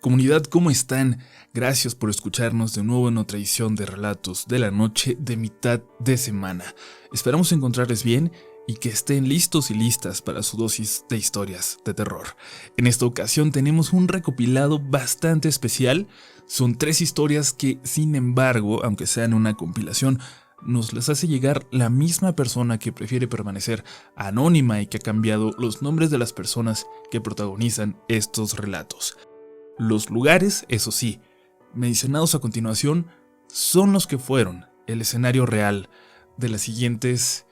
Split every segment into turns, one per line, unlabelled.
Comunidad, ¿cómo están? Gracias por escucharnos de nuevo en otra edición de Relatos de la Noche de mitad de semana. Esperamos encontrarles bien y que estén listos y listas para su dosis de historias de terror. En esta ocasión tenemos un recopilado bastante especial. Son 3 historias que, sin embargo, aunque sean una compilación, nos las hace llegar la misma persona que prefiere permanecer anónima y que ha cambiado los nombres de las personas que protagonizan estos relatos. Los lugares, eso sí, mencionados a continuación, son los que fueron el escenario real de las siguientes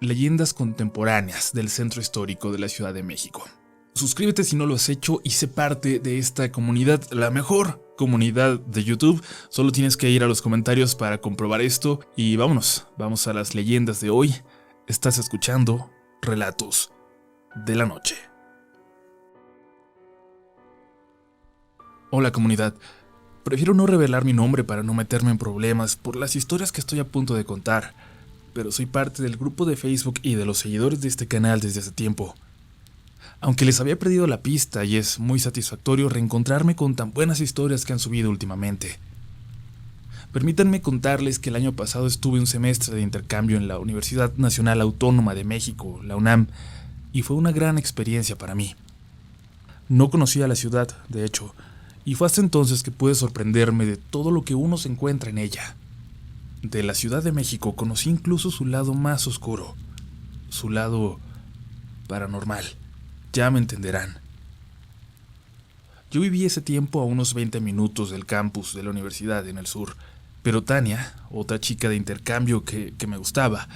leyendas contemporáneas del centro histórico de la Ciudad de México. Suscríbete si no lo has hecho y sé parte de esta comunidad, la mejor comunidad de YouTube. Solo tienes que ir a los comentarios para comprobar esto y vamos a las leyendas de hoy. Estás escuchando Relatos de la Noche. Hola comunidad, prefiero no revelar mi nombre para no meterme en problemas por las historias que estoy a punto de contar, pero soy parte del grupo de Facebook y de los seguidores de este canal desde hace tiempo. Aunque les había perdido la pista y es muy satisfactorio reencontrarme con tan buenas historias que han subido últimamente. Permítanme contarles que el año pasado estuve un semestre de intercambio en la Universidad Nacional Autónoma de México, la UNAM, y fue una gran experiencia para mí. No conocía la ciudad, de hecho, y fue hasta entonces que pude sorprenderme de todo lo que uno se encuentra en ella. De la Ciudad de México conocí incluso su lado más oscuro, su lado paranormal, ya me entenderán. Yo viví ese tiempo a unos 20 minutos del campus de la universidad en el sur, pero Tania, otra chica de intercambio que me gustaba,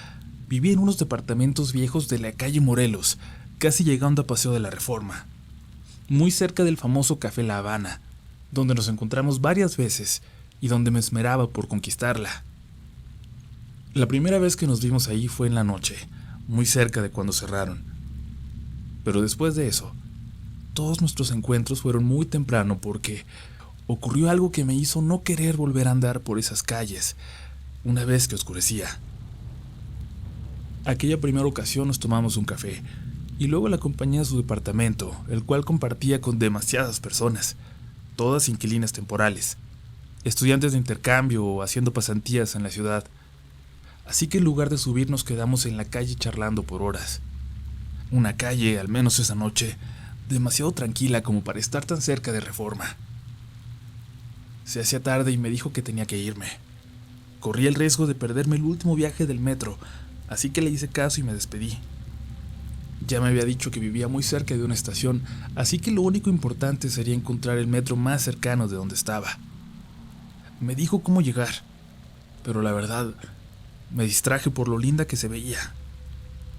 vivía en unos departamentos viejos de la calle Morelos, casi llegando a Paseo de la Reforma, muy cerca del famoso Café La Habana, donde nos encontramos varias veces y donde me esmeraba por conquistarla. La primera vez que nos vimos ahí fue en la noche, muy cerca de cuando cerraron. Pero después de eso, todos nuestros encuentros fueron muy temprano porque ocurrió algo que me hizo no querer volver a andar por esas calles, una vez que oscurecía. Aquella primera ocasión nos tomamos un café, y luego la acompañé a su departamento, el cual compartía con demasiadas personas, todas inquilinas temporales, estudiantes de intercambio o haciendo pasantías en la ciudad. Así que en lugar de subir nos quedamos en la calle charlando por horas. Una calle, al menos esa noche, demasiado tranquila como para estar tan cerca de Reforma. Se hacía tarde y me dijo que tenía que irme. Corría el riesgo de perderme el último viaje del metro, así que le hice caso y me despedí. Ya me había dicho que vivía muy cerca de una estación, así que lo único importante sería encontrar el metro más cercano de donde estaba. Me dijo cómo llegar, pero la verdad, me distraje por lo linda que se veía.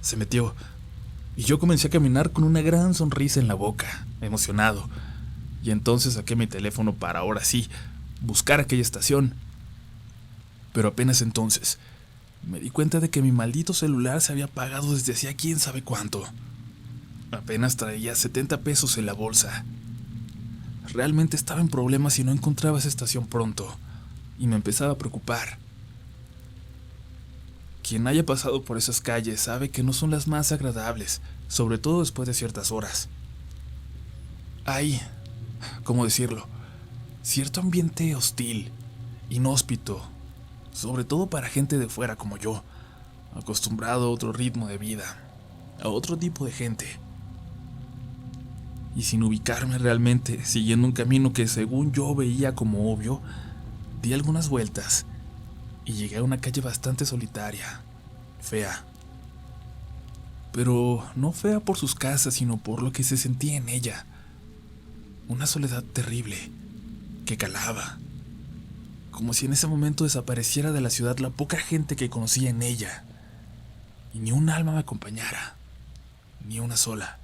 Se metió, y yo comencé a caminar con una gran sonrisa en la boca, emocionado, y entonces saqué mi teléfono para ahora sí, buscar aquella estación. Pero apenas entonces me di cuenta de que mi maldito celular se había apagado desde hacía quién sabe cuánto. Apenas traía 70 pesos en la bolsa. Realmente estaba en problemas si no encontraba esa estación pronto, y me empezaba a preocupar. Quien haya pasado por esas calles sabe que no son las más agradables, sobre todo después de ciertas horas. Hay, ¿cómo decirlo?, cierto ambiente hostil, inhóspito, sobre todo para gente de fuera como yo, acostumbrado a otro ritmo de vida, a otro tipo de gente. Y sin ubicarme realmente, siguiendo un camino que según yo veía como obvio, di algunas vueltas y llegué a una calle bastante solitaria, fea. Pero no fea por sus casas, sino por lo que se sentía en ella. Una soledad terrible, que calaba. Como si en ese momento desapareciera de la ciudad la poca gente que conocía en ella, y ni un alma me acompañara, ni una sola.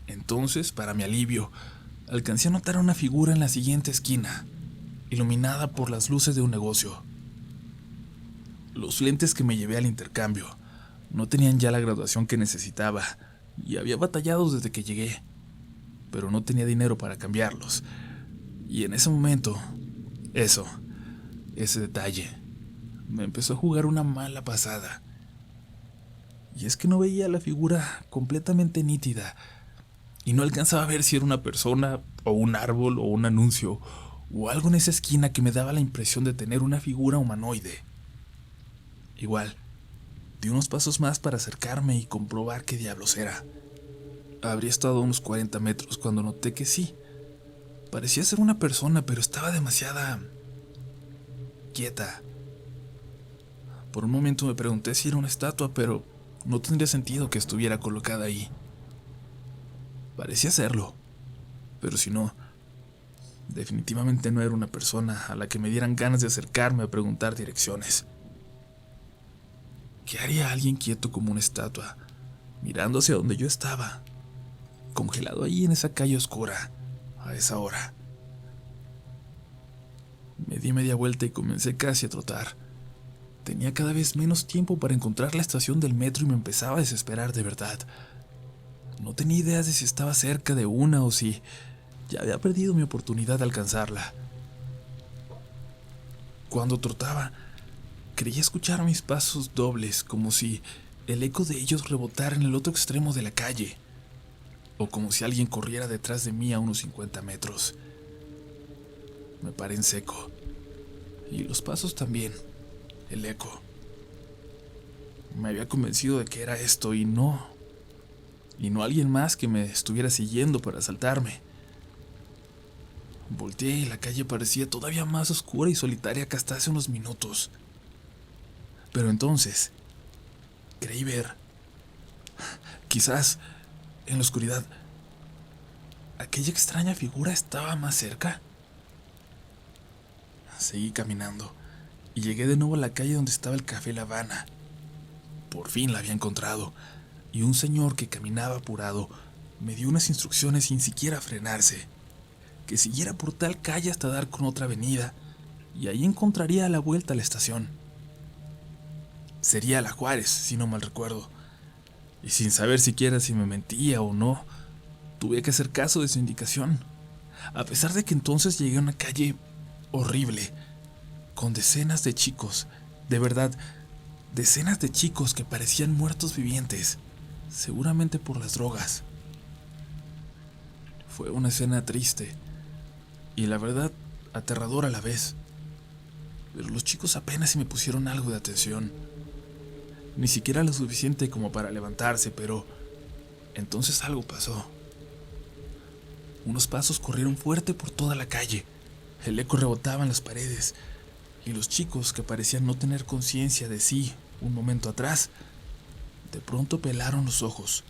Entonces, para mi alivio, alcancé a notar una figura en la siguiente esquina, iluminada por las luces de un negocio. Los lentes que me llevé al intercambio no tenían ya la graduación que necesitaba, y había batallado desde que llegué, pero no tenía dinero para cambiarlos, y en ese momento, ese detalle, me empezó a jugar una mala pasada. Y es que no veía la figura completamente nítida, y no alcanzaba a ver si era una persona o un árbol, o un anuncio, o algo en esa esquina que me daba la impresión de tener una figura humanoide. Igual, di unos pasos más para acercarme y comprobar qué diablos era. Habría estado a unos 40 metros cuando noté que sí. Parecía ser una persona, pero estaba demasiada quieta. Por un momento me pregunté si era una estatua, pero no tendría sentido que estuviera colocada ahí. Parecía serlo, pero si no, definitivamente no era una persona a la que me dieran ganas de acercarme a preguntar direcciones. ¿Qué haría alguien quieto como una estatua, mirando hacia donde yo estaba, congelado ahí en esa calle oscura, a esa hora? Me di media vuelta y comencé casi a trotar. Tenía cada vez menos tiempo para encontrar la estación del metro y me empezaba a desesperar de verdad. No tenía idea de si estaba cerca de una o si ya había perdido mi oportunidad de alcanzarla. Cuando trotaba, creía escuchar mis pasos dobles, como si el eco de ellos rebotara en el otro extremo de la calle, o como si alguien corriera detrás de mí a unos 50 metros. Me paré en seco, y los pasos también, el eco. Me había convencido de que era esto y no alguien más que me estuviera siguiendo para asaltarme. Volteé y la calle parecía todavía más oscura y solitaria que hasta hace unos minutos. Pero entonces, creí ver, quizás en la oscuridad, aquella extraña figura estaba más cerca. Seguí caminando y llegué de nuevo a la calle donde estaba el Café La Habana. Por fin la había encontrado, y un señor que caminaba apurado me dio unas instrucciones sin siquiera frenarse, que siguiera por tal calle hasta dar con otra avenida, y ahí encontraría a la vuelta a la estación. Sería la Juárez, si no mal recuerdo, y sin saber siquiera si me mentía o no, tuve que hacer caso de su indicación, a pesar de que entonces llegué a una calle horrible, con decenas de chicos, de verdad, decenas de chicos que parecían muertos vivientes, seguramente por las drogas. Fue una escena triste y la verdad aterradora a la vez, pero los chicos apenas si me pusieron algo de atención, ni siquiera lo suficiente como para levantarse, pero entonces algo pasó. Unos pasos corrieron fuerte por toda la calle, el eco rebotaba en las paredes, y los chicos, que parecían no tener conciencia de sí un momento atrás, de pronto pelaron los ojos,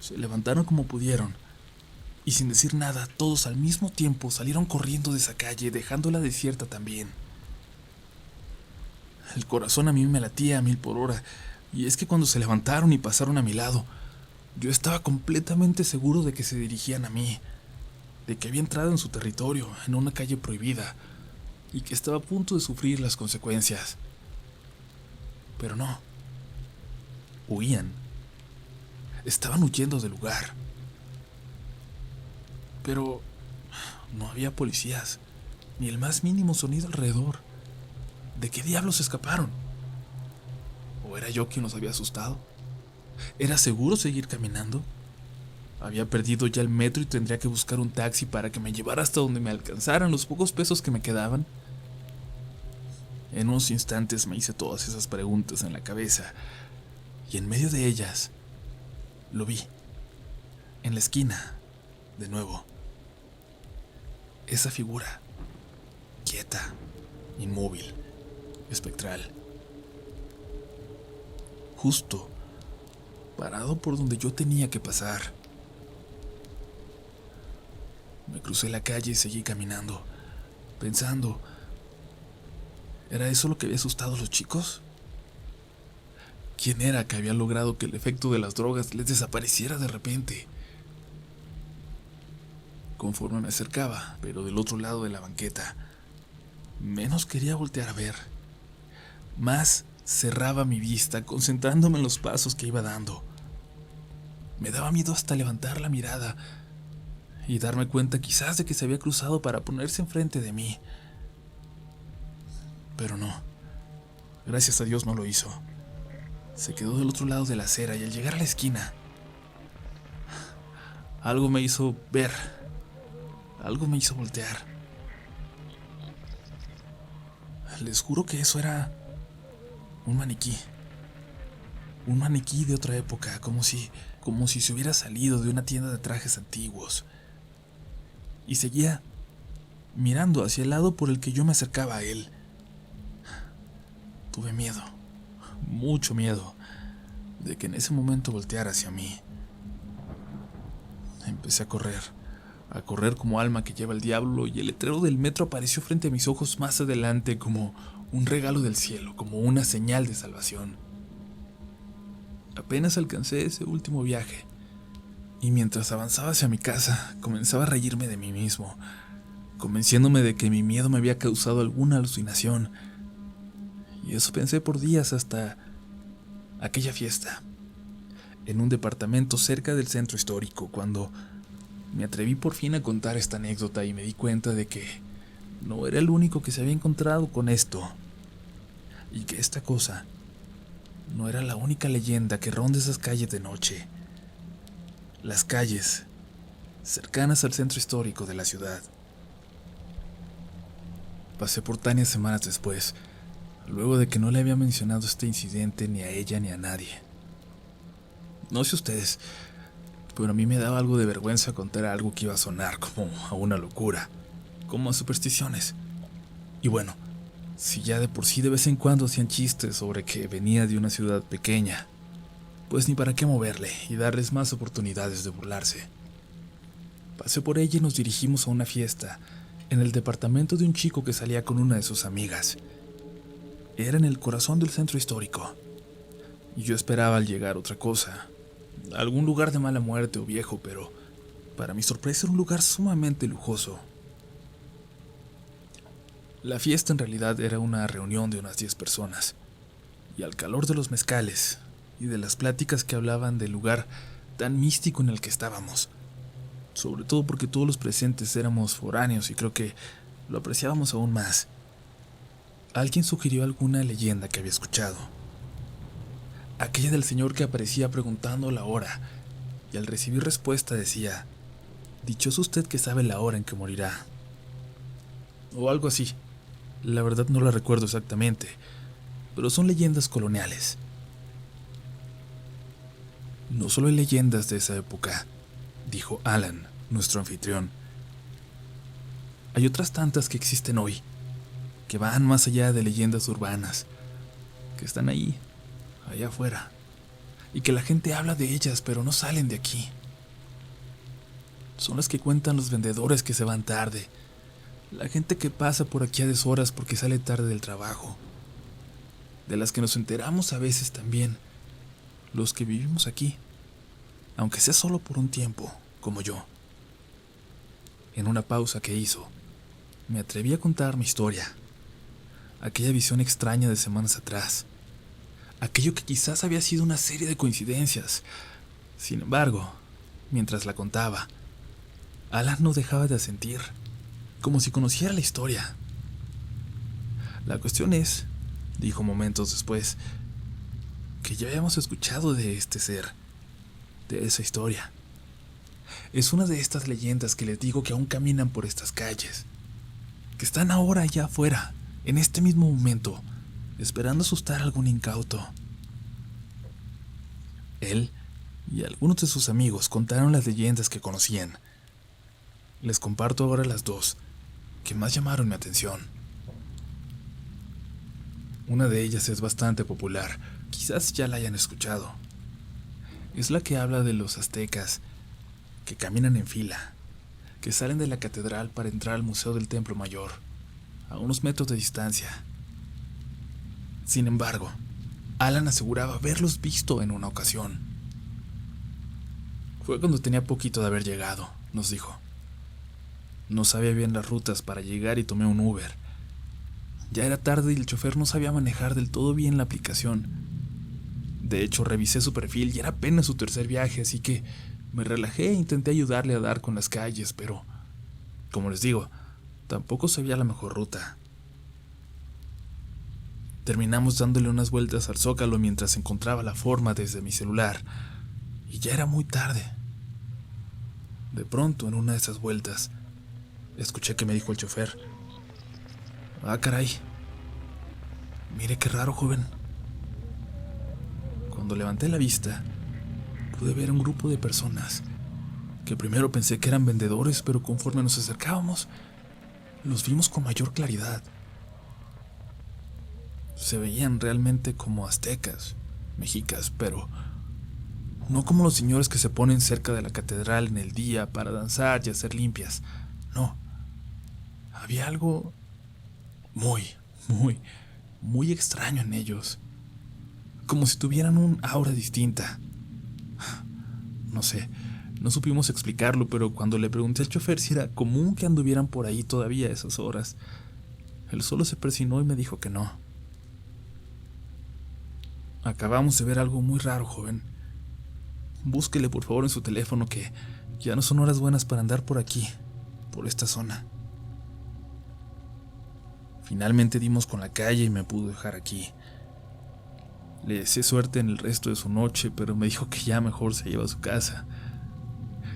se levantaron como pudieron, y sin decir nada, todos al mismo tiempo salieron corriendo de esa calle, dejándola desierta también. El corazón a mí me latía a 1000 por hora, y es que cuando se levantaron y pasaron a mi lado, yo estaba completamente seguro de que se dirigían a mí, de que había entrado en su territorio, en una calle prohibida, y que estaba a punto de sufrir las consecuencias. Pero no. Huían. Estaban huyendo del lugar. Pero no había policías, ni el más mínimo sonido alrededor. ¿De qué diablos escaparon? ¿O era yo quien los había asustado? ¿Era seguro seguir caminando? Había perdido ya el metro y tendría que buscar un taxi para que me llevara hasta donde me alcanzaran los pocos pesos que me quedaban. En unos instantes me hice todas esas preguntas en la cabeza, y en medio de ellas lo vi, en la esquina, de nuevo. Esa figura, quieta, inmóvil, espectral. Justo, parado por donde yo tenía que pasar. Me crucé la calle y seguí caminando, pensando, ¿era eso lo que había asustado a los chicos? ¿Quién era que había logrado que el efecto de las drogas les desapareciera de repente? Conforme me acercaba, pero del otro lado de la banqueta, menos quería voltear a ver. Más cerraba mi vista, concentrándome en los pasos que iba dando. Me daba miedo hasta levantar la mirada y darme cuenta quizás de que se había cruzado para ponerse enfrente de mí. Pero no. Gracias a Dios no lo hizo. Se quedó del otro lado de la acera y al llegar a la esquina, algo me hizo ver algo me hizo voltear. Les juro que eso era un maniquí. Un maniquí de otra época, como si se hubiera salido de una tienda de trajes antiguos. Y seguía mirando hacia el lado por el que yo me acercaba a él. Tuve miedo, mucho miedo, de que en ese momento volteara hacia mí. Empecé a correr como alma que lleva el diablo, y el letrero del metro apareció frente a mis ojos más adelante como un regalo del cielo, como una señal de salvación. Apenas alcancé ese último viaje, y mientras avanzaba hacia mi casa, comenzaba a reírme de mí mismo, convenciéndome de que mi miedo me había causado alguna alucinación. Y eso pensé por días hasta aquella fiesta, en un departamento cerca del centro histórico, cuando me atreví por fin a contar esta anécdota y me di cuenta de que no era el único que se había encontrado con esto, y que esta cosa no era la única leyenda que ronda esas calles de noche, las calles cercanas al centro histórico de la ciudad. Pasé por Tania semanas después, luego de que no le había mencionado este incidente ni a ella ni a nadie. No sé ustedes, pero a mí me daba algo de vergüenza contar algo que iba a sonar como a una locura, como a supersticiones. Y bueno, si ya de por sí de vez en cuando hacían chistes sobre que venía de una ciudad pequeña, pues ni para qué moverle y darles más oportunidades de burlarse. Pasé por ella y nos dirigimos a una fiesta en el departamento de un chico que salía con una de sus amigas. Era en el corazón del centro histórico, y yo esperaba al llegar otra cosa, algún lugar de mala muerte o viejo, pero para mi sorpresa era un lugar sumamente lujoso. La fiesta en realidad era una reunión de unas 10 personas, y al calor de los mezcales y de las pláticas que hablaban del lugar tan místico en el que estábamos, sobre todo porque todos los presentes éramos foráneos y creo que lo apreciábamos aún más, alguien sugirió alguna leyenda que había escuchado. Aquella del señor que aparecía preguntando la hora, y al recibir respuesta decía: «Dichoso usted que sabe la hora en que morirá». O algo así. La verdad no la recuerdo exactamente, pero son leyendas coloniales. No solo hay leyendas de esa época, dijo Alan, nuestro anfitrión. Hay otras tantas que existen hoy, que van más allá de leyendas urbanas, que están ahí, allá afuera, y que la gente habla de ellas, pero no salen de aquí. Son las que cuentan los vendedores que se van tarde, la gente que pasa por aquí a deshoras porque sale tarde del trabajo, de las que nos enteramos a veces también, los que vivimos aquí, aunque sea solo por un tiempo, como yo. En una pausa que hizo, me atreví a contar mi historia, aquella visión extraña de semanas atrás, aquello que quizás había sido una serie de coincidencias. Sin embargo, mientras la contaba, Alan no dejaba de asentir, como si conociera la historia. La cuestión es, dijo momentos después, que ya habíamos escuchado de este ser, de esa historia. Es una de estas leyendas que les digo que aún caminan por estas calles, que están ahora allá afuera, en este mismo momento, esperando asustar a algún incauto. Él y algunos de sus amigos contaron las leyendas que conocían. Les comparto ahora las dos que más llamaron mi atención. Una de ellas es bastante popular, quizás ya la hayan escuchado. Es la que habla de los aztecas que caminan en fila, que salen de la catedral para entrar al Museo del Templo Mayor, a unos metros de distancia. Sin embargo, Alan aseguraba haberlos visto en una ocasión. Fue cuando tenía poquito de haber llegado, nos dijo. No sabía bien las rutas para llegar y tomé un Uber. Ya era tarde y el chofer no sabía manejar del todo bien la aplicación. De hecho, revisé su perfil y era apenas su tercer viaje, así que me relajé e intenté ayudarle a dar con las calles, pero, como les digo, tampoco sabía la mejor ruta. Terminamos dándole unas vueltas al Zócalo mientras encontraba la forma desde mi celular, y ya era muy tarde. De pronto, en una de esas vueltas, escuché que me dijo el chofer. Ah, caray. Mire qué raro, joven. Cuando levanté la vista, pude ver un grupo de personas que primero pensé que eran vendedores, pero conforme nos acercábamos, los vimos con mayor claridad. Se veían realmente como aztecas, mexicas, pero no como los señores que se ponen cerca de la catedral en el día para danzar y hacer limpias. No, había algo muy, muy, muy extraño en ellos, como si tuvieran un aura distinta. No sé, no supimos explicarlo, pero cuando le pregunté al chofer si era común que anduvieran por ahí todavía a esas horas, él solo se persinó y me dijo que no. Acabamos de ver algo muy raro, joven. Búsquele por favor en su teléfono, que ya no son horas buenas para andar por aquí, por esta zona. Finalmente dimos con la calle y me pudo dejar aquí. Le deseé suerte en el resto de su noche, pero me dijo que ya mejor se lleva a su casa.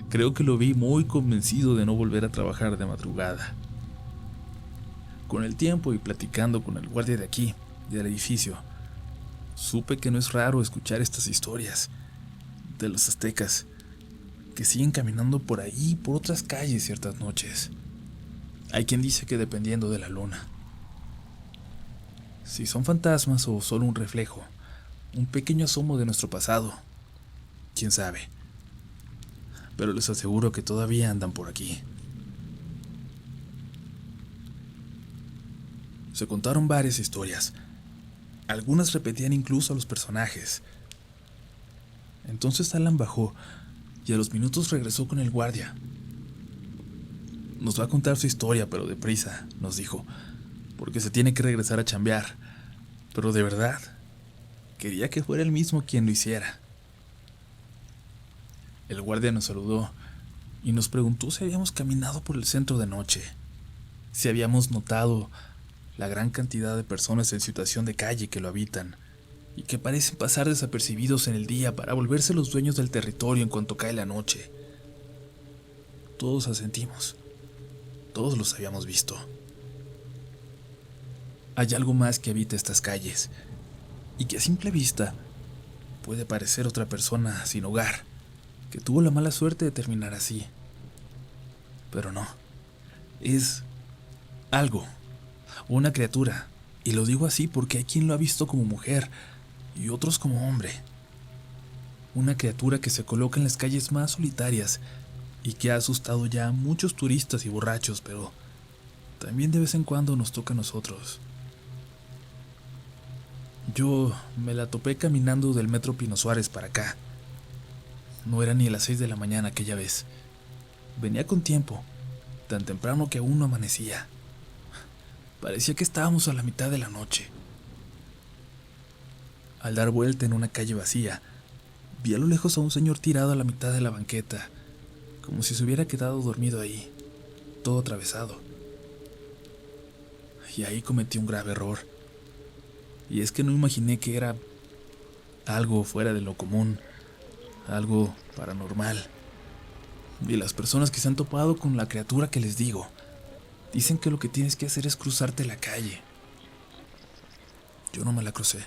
Creo que lo vi muy convencido de no volver a trabajar de madrugada. Con el tiempo y platicando con el guardia de aquí, del edificio, supe que no es raro escuchar estas historias de los aztecas que siguen caminando por ahí, por otras calles ciertas noches. Hay quien dice que dependiendo de la luna. Si son fantasmas o solo un reflejo, un pequeño asomo de nuestro pasado, quién sabe. Pero les aseguro que todavía andan por aquí. Se contaron varias historias. Algunas repetían incluso a los personajes. Entonces Alan bajó y a los minutos regresó con el guardia. Nos va a contar su historia, pero deprisa, nos dijo, porque se tiene que regresar a chambear. Pero de verdad, quería que fuera él mismo quien lo hiciera. El guardia nos saludó y nos preguntó si habíamos caminado por el centro de noche, si habíamos notado la gran cantidad de personas en situación de calle que lo habitan y que parecen pasar desapercibidos en el día para volverse los dueños del territorio en cuanto cae la noche. Todos asentimos. Todos los habíamos visto. Hay algo más que habita estas calles y que a simple vista puede parecer otra persona sin hogar que tuvo la mala suerte de terminar así. Pero no, es algo, una criatura, y lo digo así porque hay quien lo ha visto como mujer y otros como hombre. Una criatura que se coloca en las calles más solitarias y que ha asustado ya a muchos turistas y borrachos, pero también de vez en cuando nos toca a nosotros. Yo me la topé caminando del metro Pino Suárez para acá. No era ni las 6 de la mañana aquella vez. Venía con tiempo, tan temprano que aún no amanecía. Parecía que estábamos a la mitad de la noche. Al dar vuelta en una calle vacía, vi a lo lejos a un señor tirado a la mitad de la banqueta, como si se hubiera quedado dormido ahí, todo atravesado. Y ahí cometí un grave error. Y es que no imaginé que era algo fuera de lo común, algo paranormal. Y las personas que se han topado con la criatura que les digo, dicen que lo que tienes que hacer es cruzarte la calle. Yo no me la crucé.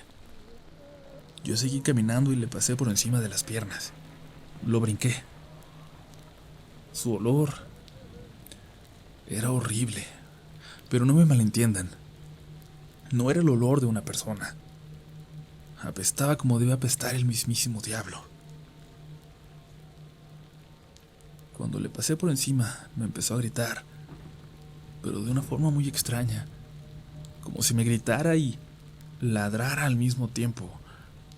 Yo seguí caminando y le pasé por encima de las piernas. Lo brinqué. Su olor era horrible, pero no me malentiendan. No era el olor de una persona. Apestaba como debe apestar el mismísimo diablo. Cuando le pasé por encima, me empezó a gritar, pero de una forma muy extraña, como si me gritara y ladrara al mismo tiempo,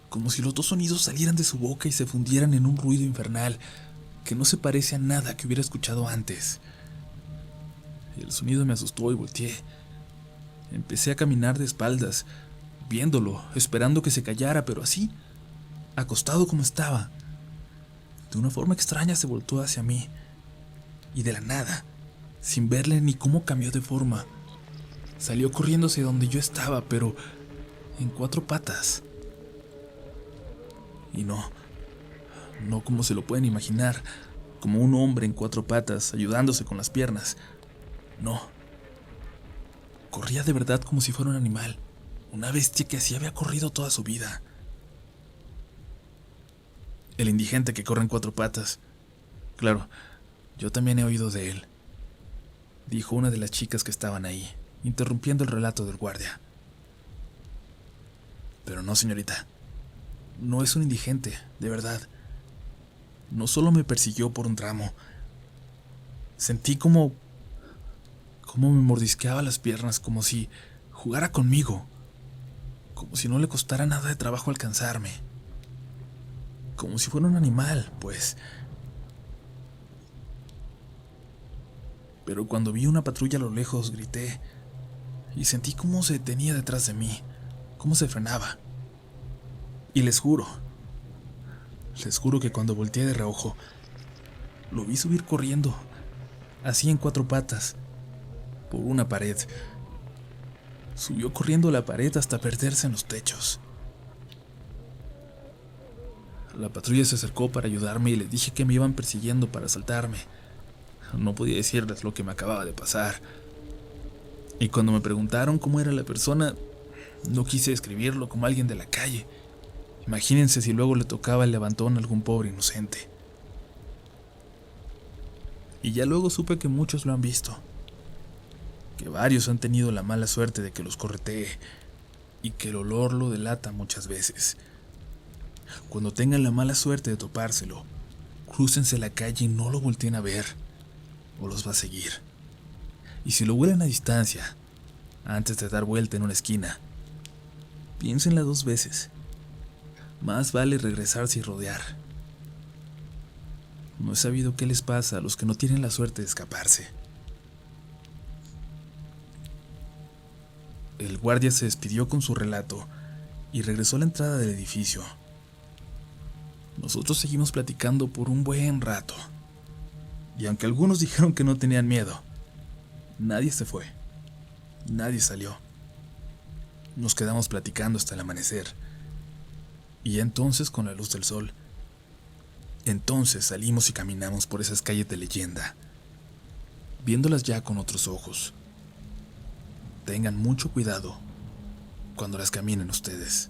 como si los dos sonidos salieran de su boca y se fundieran en un ruido infernal que no se parece a nada que hubiera escuchado antes. El sonido me asustó y volteé. Empecé a caminar de espaldas, viéndolo, esperando que se callara, pero así, acostado como estaba. De una forma extraña se voltó hacia mí, y de la nada, sin verle ni cómo cambió de forma, salió corriendo hacia donde yo estaba, pero en 4 patas. Y no como se lo pueden imaginar, como un hombre en 4 patas, ayudándose con las piernas. No. Corría de verdad como si fuera un animal, una bestia que así había corrido toda su vida. El indigente que corre en 4 patas. Claro, yo también he oído de él, dijo una de las chicas que estaban ahí, interrumpiendo el relato del guardia. Pero no, señorita, no es un indigente, de verdad. No solo me persiguió por un tramo, sentí como me mordisqueaba las piernas, como si jugara conmigo, como si no le costara nada de trabajo alcanzarme, como si fuera un animal, pues. Pero cuando vi una patrulla a lo lejos, grité y sentí cómo se detenía detrás de mí, cómo se frenaba. Y les juro que cuando volteé de reojo, lo vi subir corriendo, así en 4 patas, por una pared. Subió corriendo la pared hasta perderse en los techos. La patrulla se acercó para ayudarme y les dije que me iban persiguiendo para asaltarme. No podía decirles lo que me acababa de pasar. Y cuando me preguntaron cómo era la persona, no quise describirlo como alguien de la calle. Imagínense si luego le tocaba el levantón a algún pobre inocente. Y ya luego supe que muchos lo han visto, que varios han tenido la mala suerte de que los corretee y que el olor lo delata muchas veces. Cuando tengan la mala suerte de topárselo, crúcense la calle y no lo volteen a ver, o los va a seguir. Y si lo huelen a distancia, antes de dar vuelta en una esquina, piénsenla 2 veces. Más vale regresarse y rodear. No he sabido qué les pasa a los que no tienen la suerte de escaparse. El guardia se despidió con su relato y regresó a la entrada del edificio. Nosotros seguimos platicando por un buen rato. Y aunque algunos dijeron que no tenían miedo, nadie se fue. Nadie salió. Nos quedamos platicando hasta el amanecer. Y ya entonces, con la luz del sol, entonces salimos y caminamos por esas calles de leyenda, viéndolas ya con otros ojos. Tengan mucho cuidado cuando las caminen ustedes.